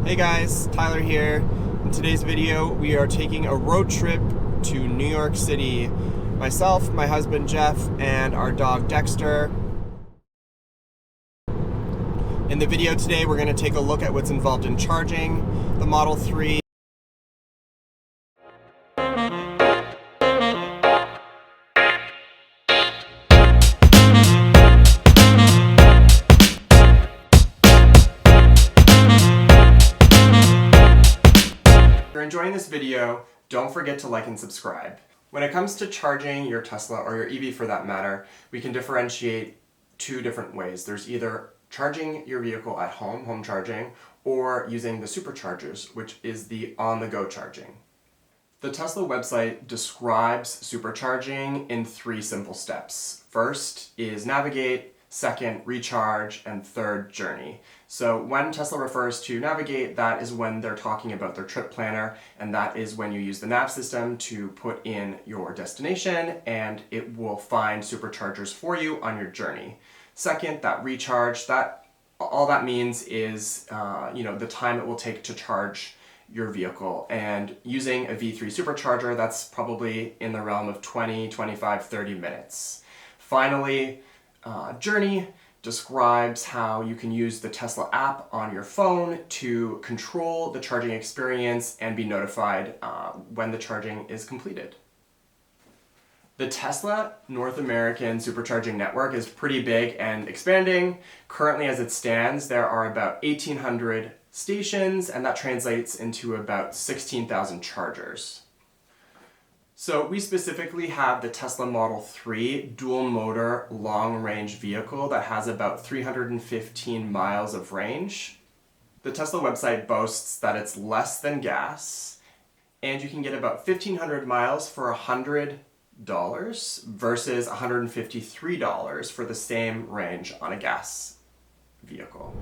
Hey guys, Tyler here. In today's video, we are taking a road trip to New York City. Myself, my husband Jeff, and our dog Dexter. In the video today, we're going to take a look at what's involved in charging the Model 3. If you're enjoying this video, don't forget to like and subscribe. When it comes to charging your Tesla, or your EV for that matter, we can differentiate two different ways. There's either charging your vehicle at home charging, or using the superchargers, which is the on-the-go charging. The Tesla website describes supercharging in 3 simple steps. First is navigate, second, recharge, and third, journey. So when Tesla refers to navigate, that is when they're talking about their trip planner, and that is when you use the nav system to put in your destination, and it will find superchargers for you on your journey. Second, that recharge, all that means is the time it will take to charge your vehicle, and using a V3 supercharger, that's probably in the realm of 20, 25, 30 minutes. Finally, journey describes how you can use the Tesla app on your phone to control the charging experience and be notified when the charging is completed. The Tesla North American supercharging network is pretty big and expanding. Currently, as it stands, there are about 1,800 stations, and that translates into about 16,000 chargers. So we specifically have the Tesla Model 3 dual motor long range vehicle that has about 315 miles of range. The Tesla website boasts that it's less than gas, and you can get about 1,500 miles for $100 versus $153 for the same range on a gas vehicle.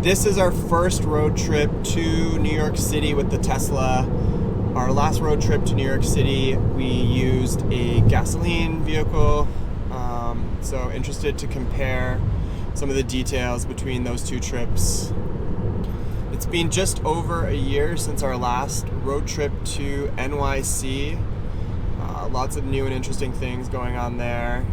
This is our first road trip to New York City with the Tesla. Our last road trip to New York City, we used a gasoline vehicle, so interested to compare some of the details between those two trips. It's been just over a year since our last road trip to NYC. Lots of new and interesting things going on there.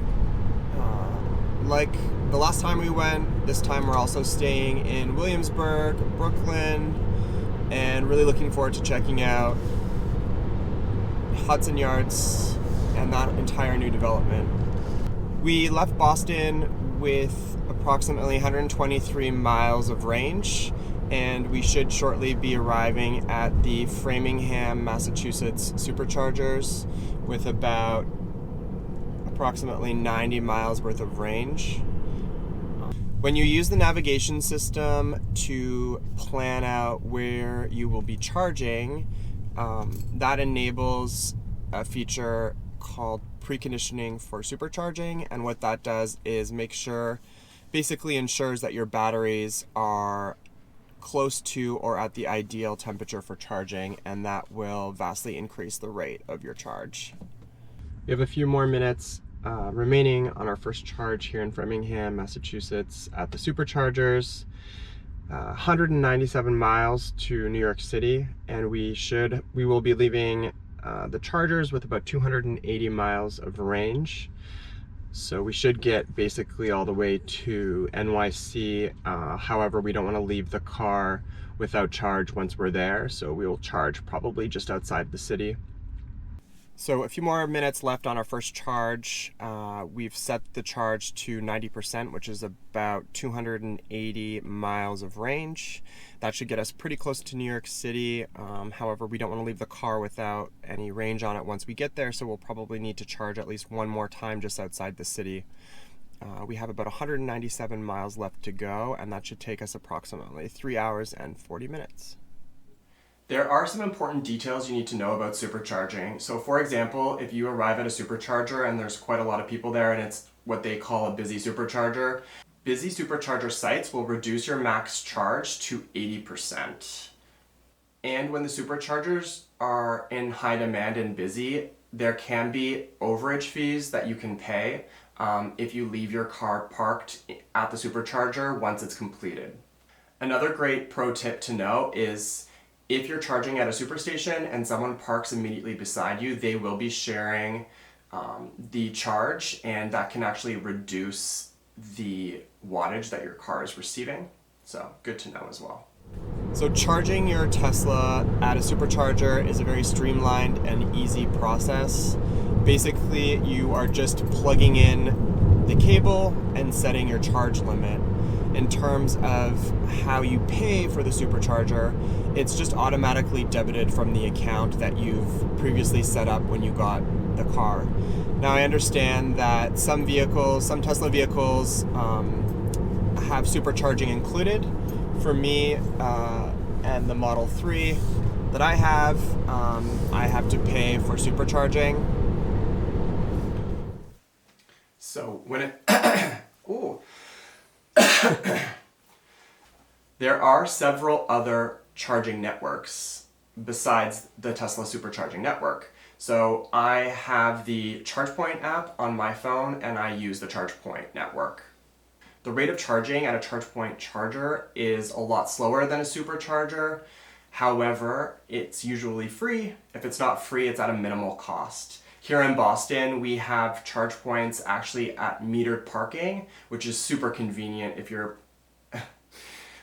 Like the last time we went, this time we're also staying in Williamsburg, Brooklyn, and really looking forward to checking out Hudson Yards and that entire new development. We left Boston with approximately 123 miles of range, and we should shortly be arriving at the Framingham, Massachusetts Superchargers with about approximately 90 miles worth of range. When you use the navigation system to plan out where you will be charging, that enables a feature called preconditioning for supercharging, and what that does is basically ensures that your batteries are close to or at the ideal temperature for charging, and that will vastly increase the rate of your charge. We have a few more minutes remaining on our first charge here in Framingham, Massachusetts at the Superchargers. 197 miles to New York City, and we will be leaving the chargers with about 280 miles of range. So we should get basically all the way to NYC. However, we don't want to leave the car without charge once we're there, so we will charge probably just outside the city. So a few more minutes left on our first charge. We've set the charge to 90%, which is about 280 miles of range. That should get us pretty close to New York City. However, we don't want to leave the car without any range on it once we get there, so we'll probably need to charge at least one more time just outside the city. We have about 197 miles left to go, and that should take us approximately 3 hours and 40 minutes. There are some important details you need to know about supercharging. So for example, if you arrive at a supercharger and there's quite a lot of people there and it's what they call a busy supercharger, busy supercharger sites will reduce your max charge to 80%. And when the superchargers are in high demand and busy, there can be overage fees that you can pay if you leave your car parked at the supercharger once it's completed. Another great pro tip to know is if you're charging at a superstation and someone parks immediately beside you, they will be sharing the charge, and that can actually reduce the wattage that your car is receiving. So good to know as well. So charging your Tesla at a supercharger is a very streamlined and easy process. Basically, you are just plugging in the cable and setting your charge limit. In terms of how you pay for the supercharger, it's just automatically debited from the account that you've previously set up when you got the car. Now I understand that some Tesla vehicles have supercharging included. For me and the Model 3 that I have to pay for supercharging. So when it ooh. There are several other charging networks besides the Tesla Supercharging network. So I have the ChargePoint app on my phone and I use the ChargePoint network. The rate of charging at a ChargePoint charger is a lot slower than a supercharger. However, it's usually free. If it's not free, it's at a minimal cost. Here in Boston, we have charge points actually at metered parking, which is super convenient if you're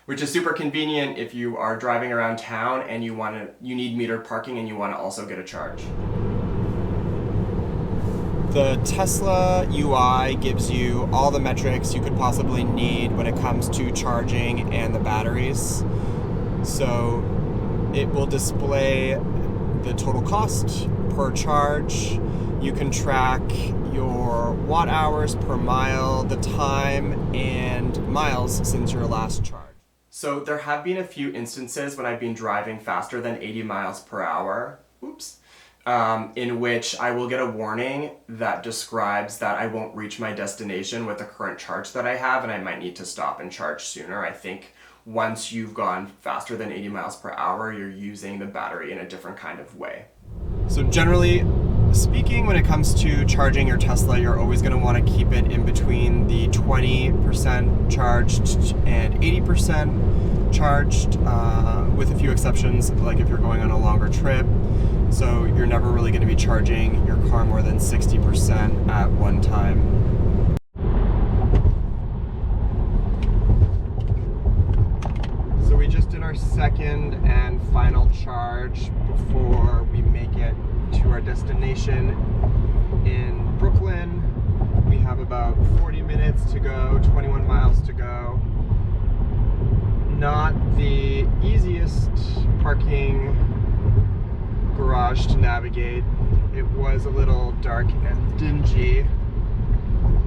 if you are driving around town and you need metered parking and you want to also get a charge. The Tesla UI gives you all the metrics you could possibly need when it comes to charging and the batteries. So it will display the total cost per charge. You can track your watt hours per mile, the time, and miles since your last charge. So there have been a few instances when I've been driving faster than 80 miles per hour, in which I will get a warning that describes that I won't reach my destination with the current charge that I have and I might need to stop and charge sooner. I think once you've gone faster than 80 miles per hour, you're using the battery in a different kind of way. So generally speaking, when it comes to charging your Tesla, you're always going to want to keep it in between the 20% charged and 80% charged, with a few exceptions, like if you're going on a longer trip. So you're never really going to be charging your car more than 60% at one time. So we just did our second and final charge before we make it to our destination in Brooklyn. We have about 40 minutes to go, 21 miles to go. Not the easiest parking garage to navigate. It was a little dark and dingy,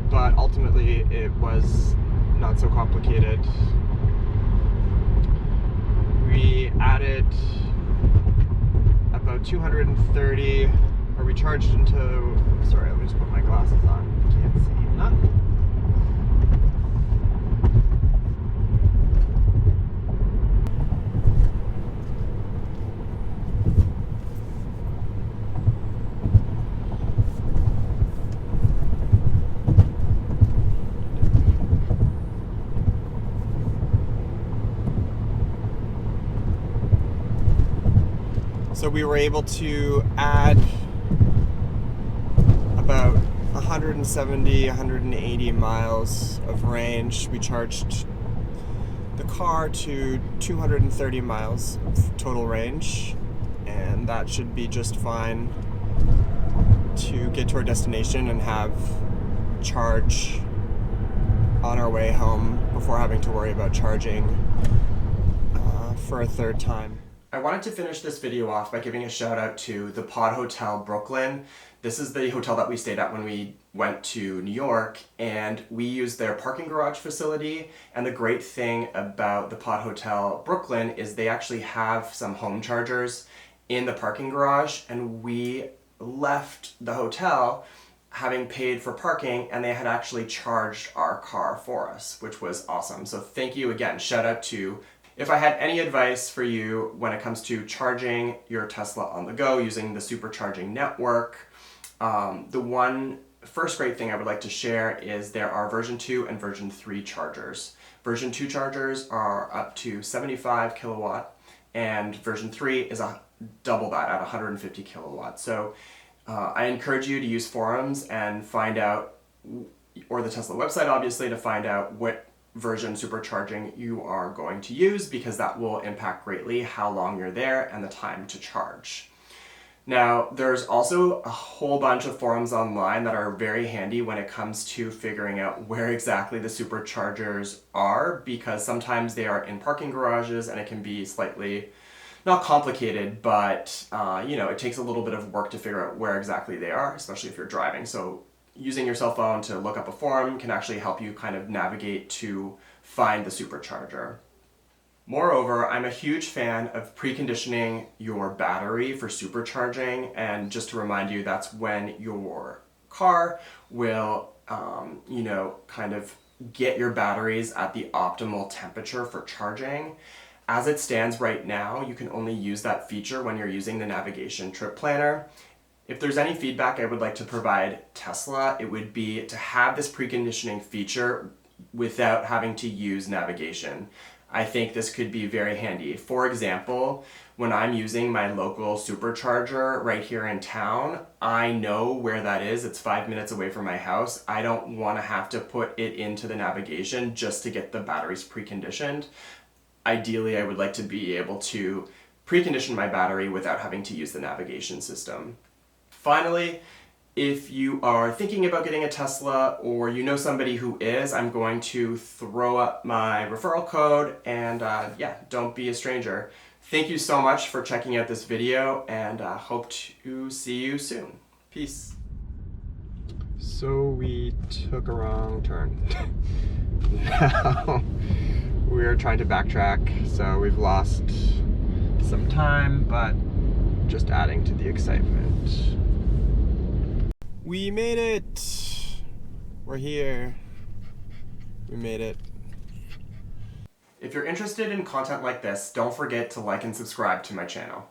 but ultimately it was not so complicated. We added about 230, or we charged into, sorry, let me just put my glasses on, I can't see nothing. So we were able to add about 170, 180 miles of range. We charged the car to 230 miles of total range, and that should be just fine to get to our destination and have charge on our way home before having to worry about charging for a third time. I wanted to finish this video off by giving a shout out to the Pod Hotel Brooklyn. This is the hotel that we stayed at when we went to New York, and we used their parking garage facility. And the great thing about the Pod Hotel Brooklyn is they actually have some home chargers in the parking garage, and we left the hotel having paid for parking, and they had actually charged our car for us, which was awesome. So thank you again. Shout out to. If I had any advice for you when it comes to charging your Tesla on the go using the supercharging network, the one first great thing I would like to share is there are version 2 and version 3 chargers. Version 2 chargers are up to 75 kilowatt, and version 3 is double that at 150 kilowatt. So I encourage you to use forums and find out, or the Tesla website obviously, to find out what version supercharging you are going to use, because that will impact greatly how long you're there and the time to charge. Now, there's also a whole bunch of forums online that are very handy when it comes to figuring out where exactly the superchargers are, because sometimes they are in parking garages and it can be slightly, not complicated, but it takes a little bit of work to figure out where exactly they are, especially if you're driving. So using your cell phone to look up a forum can actually help you kind of navigate to find the supercharger. Moreover, I'm a huge fan of preconditioning your battery for supercharging, and just to remind you, that's when your car will, kind of get your batteries at the optimal temperature for charging. As it stands right now, you can only use that feature when you're using the navigation trip planner. If there's any feedback I would like to provide Tesla, it would be to have this preconditioning feature without having to use navigation. I think this could be very handy. For example, when I'm using my local supercharger right here in town, I know where that is. It's 5 minutes away from my house. I don't want to have to put it into the navigation just to get the batteries preconditioned. Ideally, I would like to be able to precondition my battery without having to use the navigation system. Finally, if you are thinking about getting a Tesla, or you know somebody who is, I'm going to throw up my referral code, and don't be a stranger. Thank you so much for checking out this video, and hope to see you soon. Peace. So we took a wrong turn. Now we're trying to backtrack, so we've lost some time, but just adding to the excitement. We made it! We're here. We made it. If you're interested in content like this, don't forget to like and subscribe to my channel.